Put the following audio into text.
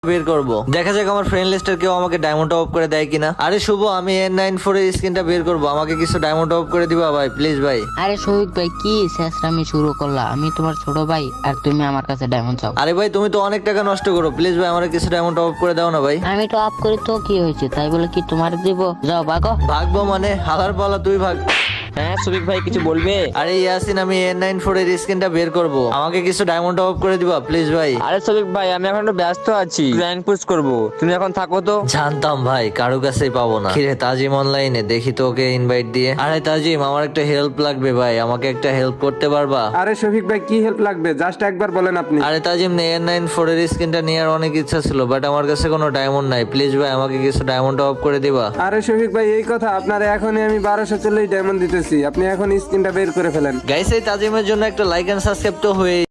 বের করব, দেখা যাক আমার ফ্রেন্ড লিস্টের কেউ আমাকে ডায়মন্ড টপ করে দেয় কিনা। আরে শুভ, আমি N94 এর স্কিনটা বের করব, আমাকে কিছু ডায়মন্ড টপ করে দিবা ভাই, প্লিজ ভাই। আরে শফিক ভাই কি শেষরামি শুরু করলা? আমি তোমার ছোট ভাই আর তুমি আমার কাছে ডায়মন্ড চাও? আরে ভাই তুমি তো অনেক টাকা নষ্ট করো, প্লিজ ভাই আমার কিছু ডায়মন্ড টপ করে দাও না ভাই। আমি তো আপ করি তো কি হয়েছে, তাই বলে কি তোমার দিব? যাও ভাগো। ভাগবো মানে হালার পালা, তুই ভাগ। হ্যাঁ সুবিক ভাই কিছু বলবে? আরে ইয়াসিন, আমি N94 এর স্কিনটা বের করব, আমাকে কিছু ডায়মন্ড টপ করে দিবা প্লিজ ভাই। আরে সুবিক ভাই আমি এখন একটু ব্যস্ত আছি, র্যাঙ্ক পুশ করব, তুমি এখন থাকো তো। জানতাম ভাই কারো কাছেই পাবো না। কিরে তাজিম অনলাইনে, দেখি তো ওকে ইনভাইট দিয়ে। আরে তাজিম, আমার একটা হেল্প লাগবে ভাই, আমাকে একটা হেল্প করতে পারবা? আরে শফিক ভাই কি হেল্প লাগবে জাস্ট একবার বলেন আপনি। আরে তাজিম, N94 এর স্কিনটা নেওয়ার অনেক ইচ্ছা ছিল, বাট আমার কাছে কোনো ডায়মন্ড নাই, প্লিজ ভাই আমাকে কিছু ডায়মন্ড টপ করে দিবা। আরে শফিক ভাই এই কথা, আপনার এখনই আমি 1240 ডায়মন্ড দিতেছি, আপনি এখন স্ক্রিনটা বের করে ফেলেন। গাইস, এই তাজিমের জন্য একটা লাইক এন্ড সাবস্ক্রাইব তো হয়ে